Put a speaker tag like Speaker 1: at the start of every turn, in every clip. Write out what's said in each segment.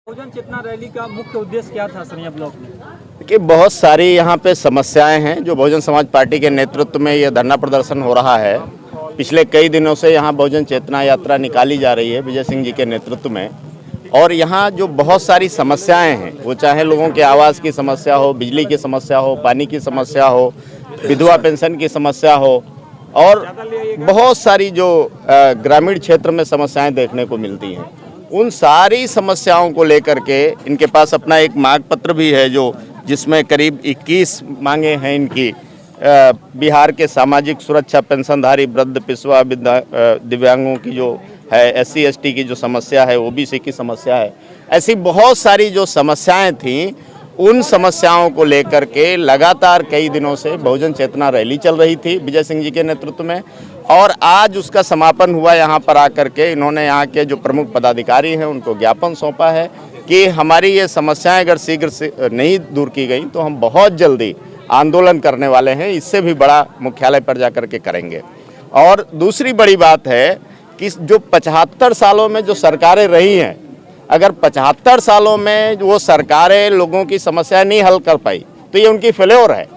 Speaker 1: बहुजन चेतना rally का मुख्य उद्देश्य क्या था सरिया ब्लॉक में?
Speaker 2: देखिए, बहुत सारी यहाँ पे समस्याएं हैं जो बहुजन समाज पार्टी के नेतृत्व में ये धरना प्रदर्शन हो रहा है। पिछले कई दिनों से यहाँ बहुजन चेतना यात्रा निकाली जा रही है विजय सिंह जी के नेतृत्व में। और यहाँ जो बहुत सारी समस्याएं हैं, वो चाहे लोगों के आवास की समस्या हो, बिजली की समस्या हो, पानी की समस्या हो, विधवा पेंशन की समस्या हो, और बहुत सारी जो ग्रामीण क्षेत्र में समस्याएं देखने को मिलती हैं, उन सारी समस्याओं को लेकर के इनके पास अपना एक मांग पत्र भी है जिसमें करीब 21 मांगे हैं इनकी। बिहार के सामाजिक सुरक्षा पेंशनधारी वृद्ध पिछड़ा दिव्यांगों की जो है, SC ST की जो समस्या है, OBC की समस्या है, ऐसी बहुत सारी जो समस्याएं थीं, उन समस्याओं को लेकर के लगातार कई दिनों से बहुजन चेतना रैली चल रही थी विजय सिंह जी के नेतृत्व में। और आज उसका समापन हुआ। यहाँ पर आकर के इन्होंने यहाँ के जो प्रमुख पदाधिकारी हैं उनको ज्ञापन सौंपा है कि हमारी ये समस्याएं अगर शीघ्र से नहीं दूर की गई तो हम बहुत जल्दी आंदोलन करने वाले हैं, इससे भी बड़ा मुख्यालय पर जाकर के करेंगे। और दूसरी बड़ी बात है कि जो 75 सालों में जो सरकारें रही हैं, अगर 75 सालों में वो सरकारें लोगों की समस्या नहीं हल कर पाई तो ये उनकी फेल्योर है,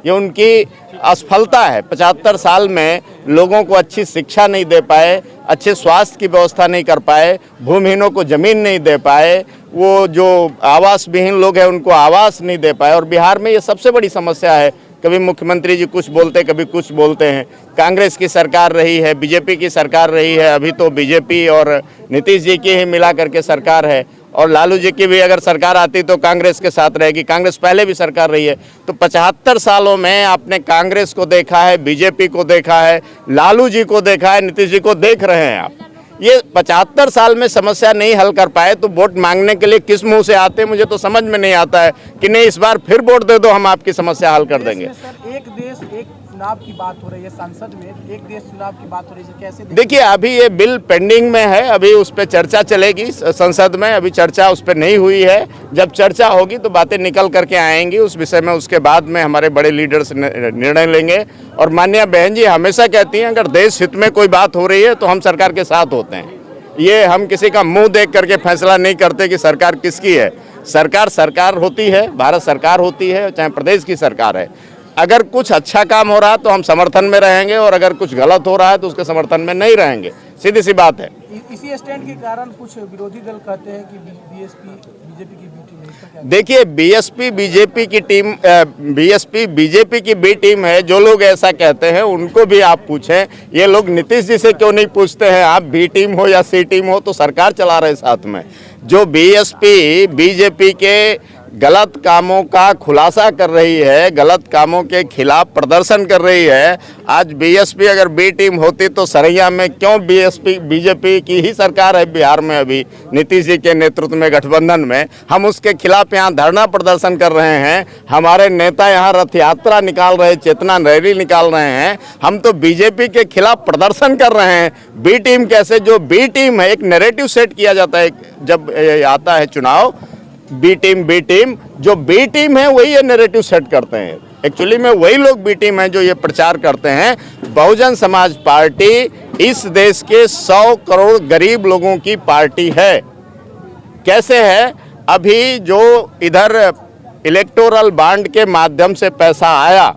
Speaker 2: ये उनकी असफलता है। 75 साल में लोगों को अच्छी शिक्षा नहीं दे पाए, अच्छे स्वास्थ्य की व्यवस्था नहीं कर पाए, भूमिहीनों को ज़मीन नहीं दे पाए, वो जो आवास विहीन लोग हैं उनको आवास नहीं दे पाए। और बिहार में ये सबसे बड़ी समस्या है। कभी मुख्यमंत्री जी कुछ बोलते, कभी कुछ बोलते हैं। कांग्रेस की सरकार रही है, बीजेपी की सरकार रही है, अभी तो बीजेपी और नीतीश जी की ही मिला करके सरकार है, और लालू जी की भी अगर सरकार आती तो कांग्रेस के साथ रहेगी। कांग्रेस पहले भी सरकार रही है। तो 75 सालों में आपने कांग्रेस को देखा है, बीजेपी को देखा है, लालू जी को देखा है, नीतीश जी को देख रहे हैं आप। ये 75 साल में समस्या नहीं हल कर पाए तो वोट मांगने के लिए किस मुंह से आते, मुझे तो समझ में नहीं आता है कि नहीं इस बार फिर वोट दे दो, हम आपकी समस्या हल कर देंगे।
Speaker 1: सर, एक देश एक चुनाव की बात हो रही है, संसद में एक देश चुनाव की बात हो रही है, कैसे
Speaker 2: देखिए, अभी ये बिल पेंडिंग में है, अभी उस पर चर्चा चलेगी संसद में, अभी चर्चा उस पर नहीं हुई है। जब चर्चा होगी तो बातें निकल करके आएंगी उस विषय में, उसके बाद में हमारे बड़े लीडर्स निर्णय लेंगे। और माननीय बहन जी हमेशा कहती हैं अगर देश हित में कोई बात हो रही है तो हम सरकार के साथ होते हैं। ये हम किसी का मुंह देख करके फैसला नहीं करते कि सरकार किसकी है। सरकार सरकार होती है, भारत सरकार होती है, चाहे प्रदेश की सरकार है। अगर कुछ अच्छा काम हो रहा है तो हम समर्थन में रहेंगे, और अगर कुछ गलत हो रहा है तो उसके समर्थन में नहीं रहेंगे, सीधी सी बात है।
Speaker 1: इसी स्टैंड के कारण कुछ विरोधी दल कहते हैं कि बीएसपी बीजेपी की बी टीम है।
Speaker 2: देखिए, बीएसपी बीजेपी की टीम, बीएसपी बीजेपी की बी टीम है। जो लोग ऐसा कहते हैं उनको भी आप पूछें, ये लोग नीतीश जी से क्यों नहीं पूछते हैं, आप बी टीम हो या सी टीम हो तो सरकार चला रहे साथ में। जो बीएसपी बीजेपी के गलत कामों का खुलासा कर रही है, गलत कामों के खिलाफ प्रदर्शन कर रही है। आज बीएसपी अगर बी टीम होती तो सरैया में क्यों बीएसपी बीजेपी की ही सरकार है बिहार में, अभी नीतीश जी के नेतृत्व में गठबंधन में। हम उसके खिलाफ यहाँ धरना प्रदर्शन कर रहे हैं, हमारे नेता यहाँ रथ यात्रा निकाल रहे, चेतना रैली निकाल रहे हैं। हम तो बीजेपी के खिलाफ प्रदर्शन कर रहे हैं। बी टीम कैसे? जो बी टीम है, एक नैरेटिव सेट किया जाता है जब आता है चुनाव, बी टीम, जो बी टीम है वही ये नैरेटिव सेट करते हैं। एक्चुअली में वही लोग बी टीम हैं जो ये प्रचार करते हैं। बहुजन समाज पार्टी इस देश के 100 करोड़ गरीब लोगों की पार्टी है। कैसे है? अभी जो इधर इलेक्टोरल बॉन्ड के माध्यम से पैसा आया,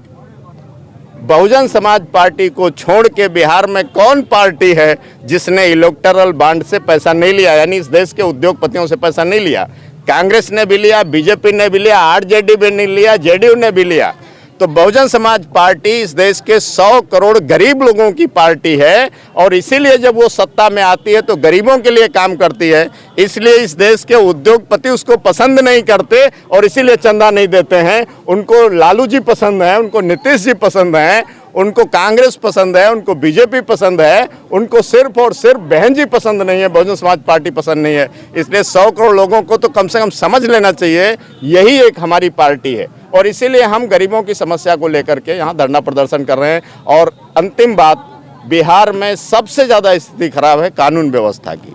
Speaker 2: बहुजन समाज पार्टी को छोड़ के बिहार में कौन पार्टी है जिसने इलेक्टोरल बॉन्ड से पैसा नहीं लिया, यानी इस देश के उद्योगपतियों से पैसा नहीं लिया। कांग्रेस ने भी लिया, बीजेपी ने भी लिया, आरजेडी भी नहीं लिया, जेडीयू ने भी लिया। तो बहुजन समाज पार्टी इस देश के 100 करोड़ गरीब लोगों की पार्टी है, और इसीलिए जब वो सत्ता में आती है तो गरीबों के लिए काम करती है। इसलिए इस देश के उद्योगपति उसको पसंद नहीं करते और इसीलिए चंदा नहीं देते हैं। उनको लालू जी पसंद है, उनको नीतीश जी पसंद हैं, उनको कांग्रेस पसंद है, उनको बीजेपी पसंद है, उनको सिर्फ और सिर्फ बहन जी पसंद नहीं है, बहुजन समाज पार्टी पसंद नहीं है। इसलिए 100 करोड़ लोगों को तो कम से कम समझ लेना चाहिए यही एक हमारी पार्टी है, और इसीलिए हम गरीबों की समस्या को लेकर के यहाँ धरना प्रदर्शन कर रहे हैं। और अंतिम बात, बिहार में सबसे ज़्यादा स्थिति खराब है कानून व्यवस्था की।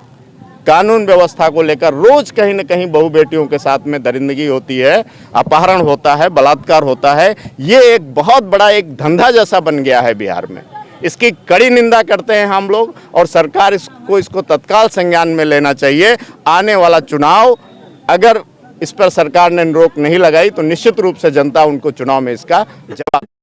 Speaker 2: कानून व्यवस्था को लेकर रोज कहीं न कहीं बहू बेटियों के साथ में दरिंदगी होती है, अपहरण होता है, बलात्कार होता है। ये एक बहुत बड़ा एक धंधा जैसा बन गया है बिहार में। इसकी कड़ी निंदा करते हैं हम लोग, और सरकार इसको तत्काल संज्ञान में लेना चाहिए। आने वाला चुनाव अगर इस पर सरकार ने रोक नहीं लगाई तो निश्चित रूप से जनता उनको चुनाव में इसका जवाब